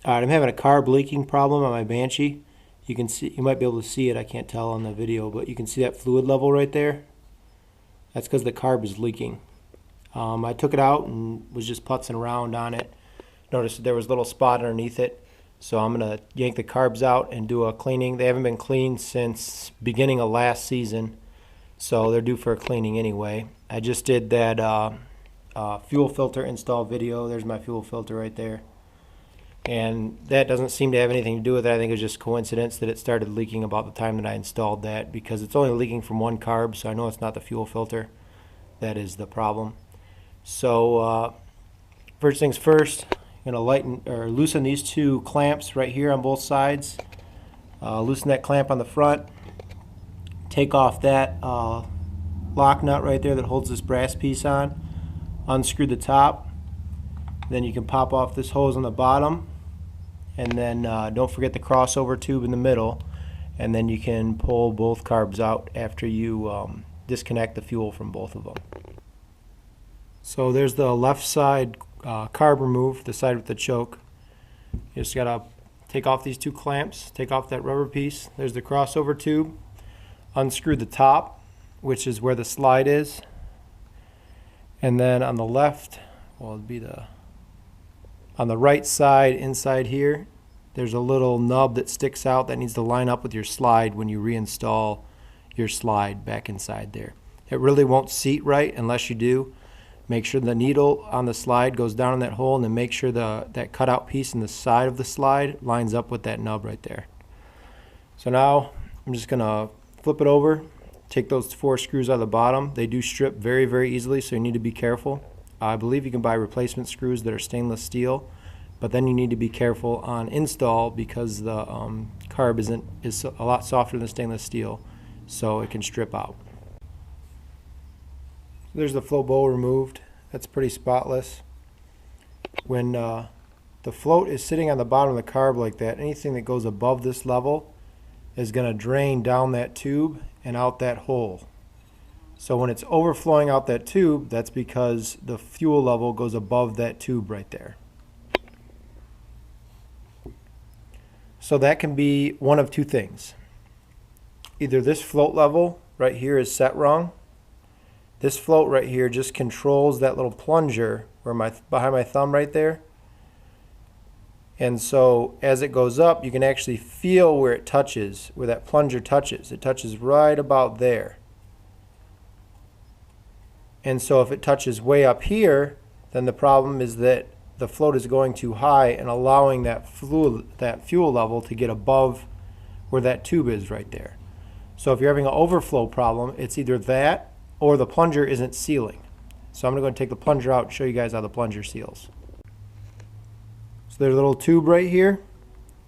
Alright, I'm having a carb leaking problem on my Banshee. You can see, you might be able to see it, I can't tell on the video, but you can see that fluid level right there. That's because the carb is leaking. I took it out and was just putzing around on it. Noticed that there was a little spot underneath it. So I'm going to yank the carbs out and do a cleaning. They haven't been cleaned since beginning of last season, so they're due for a cleaning anyway. I just did that fuel filter install video. There's my fuel filter right there. And that doesn't seem to have anything to do with it. I think it was just coincidence that it started leaking about the time that I installed that, because it's only leaking from one carb, so I know it's not the fuel filter that is the problem. So first things first, I'm going to loosen these two clamps right here on both sides. Loosen that clamp on the front. Take off that lock nut right there that holds this brass piece on. Unscrew the top. Then you can pop off this hose on the bottom. And then don't forget the crossover tube in the middle. And then you can pull both carbs out after you disconnect the fuel from both of them. So there's the left side carb remove, the side with the choke. You just gotta take off these two clamps, take off that rubber piece. There's the crossover tube. Unscrew the top, which is where the slide is. And then on the left, well, it'd be on the right side inside here, there's a little nub that sticks out that needs to line up with your slide when you reinstall your slide back inside there. It really won't seat right unless you do. Make sure the needle on the slide goes down in that hole, and then make sure that cutout piece in the side of the slide lines up with that nub right there. So now I'm just going to flip it over, take those 4 screws out of the bottom. They do strip very, very easily, so you need to be careful. I believe you can buy replacement screws that are stainless steel, but then you need to be careful on install because the carb is a lot softer than stainless steel, so it can strip out. There's the float bowl removed. That's pretty spotless. When the float is sitting on the bottom of the carb like that, anything that goes above this level is going to drain down that tube and out that hole. So when it's overflowing out that tube, that's because the fuel level goes above that tube right there. So that can be one of two things. Either this float level right here is set wrong. This float right here just controls that little plunger behind my thumb right there. And so as it goes up, you can actually feel where it touches, where that plunger touches. It touches right about there. And so if it touches way up here, then the problem is that the float is going too high and allowing that fuel level to get above where that tube is right there. So if you're having an overflow problem, it's either that or the plunger isn't sealing. So I'm going to take the plunger out and show you guys how the plunger seals. So there's a little tube right here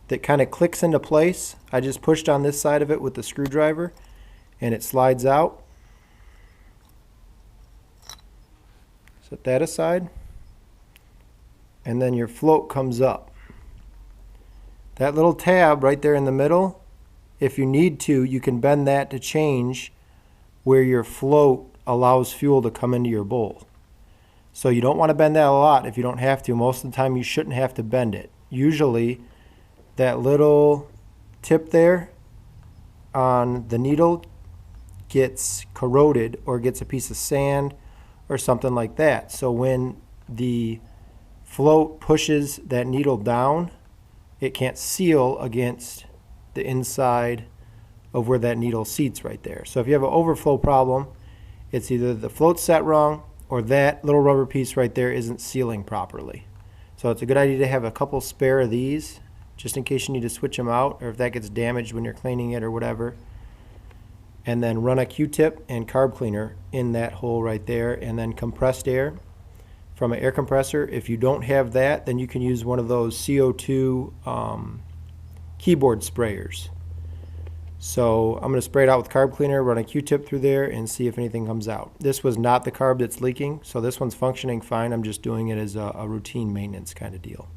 that kind of clicks into place. I just pushed on this side of it with the screwdriver and it slides out. Set that aside. And then your float comes up. That little tab right there in the middle, if you need to, you can bend that to change where your float allows fuel to come into your bowl. So you don't want to bend that a lot if you don't have to. Most of the time you shouldn't have to bend it. Usually that little tip there on the needle gets corroded or gets a piece of sand or something like that. So when the float pushes that needle down, it can't seal against the inside of where that needle seats right there. So if you have an overflow problem, it's either the float set wrong or that little rubber piece right there isn't sealing properly. So it's a good idea to have a couple spare of these just in case you need to switch them out, or if that gets damaged when you're cleaning it or whatever. And then run a Q-tip and carb cleaner in that hole right there, and then compressed air from an air compressor. If you don't have that, then you can use one of those CO2 keyboard sprayers. So I'm going to spray it out with carb cleaner, run a Q-tip through there, and see if anything comes out. This was not the carb that's leaking, so this one's functioning fine. I'm just doing it as a routine maintenance kind of deal.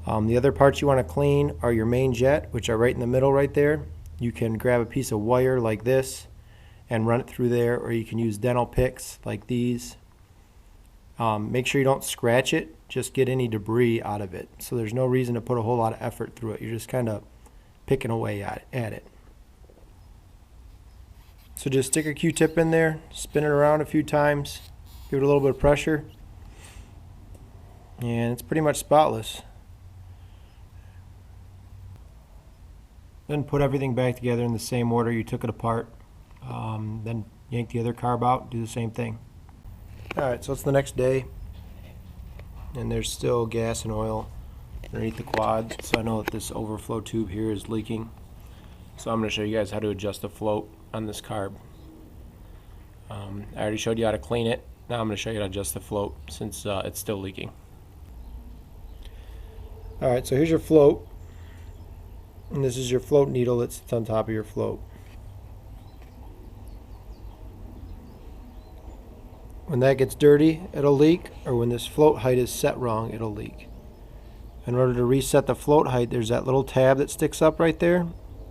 The other parts you want to clean are your main jet, which are right in the middle right there. You can grab a piece of wire like this and run it through there, or you can use dental picks like these. Make sure you don't scratch it, just get any debris out of it. So there's no reason to put a whole lot of effort through it. You're just kind of picking away at it. So just stick a Q-tip in there, spin it around a few times, give it a little bit of pressure, and it's pretty much spotless. Then put everything back together in the same order you took it apart. Then yank the other carb out, do the same thing. Alright, so it's the next day, and there's still gas and oil underneath the quads, so I know that this overflow tube here is leaking. So I'm going to show you guys how to adjust the float on this carb. I already showed you how to clean it. Now I'm going to show you how to adjust the float since it's still leaking. Alright, so here's your float, and this is your float needle that sits on top of your float. When that gets dirty, it'll leak, or when this float height is set wrong, it'll leak. In order to reset the float height, there's that little tab that sticks up right there.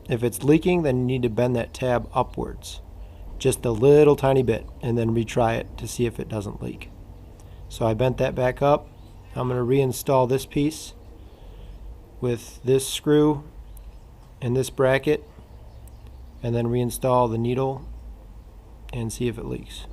If it's leaking, then you need to bend that tab upwards, just a little tiny bit, and then retry it to see if it doesn't leak. So I bent that back up. I'm going to reinstall this piece with this screw and this bracket, and then reinstall the needle and see if it leaks.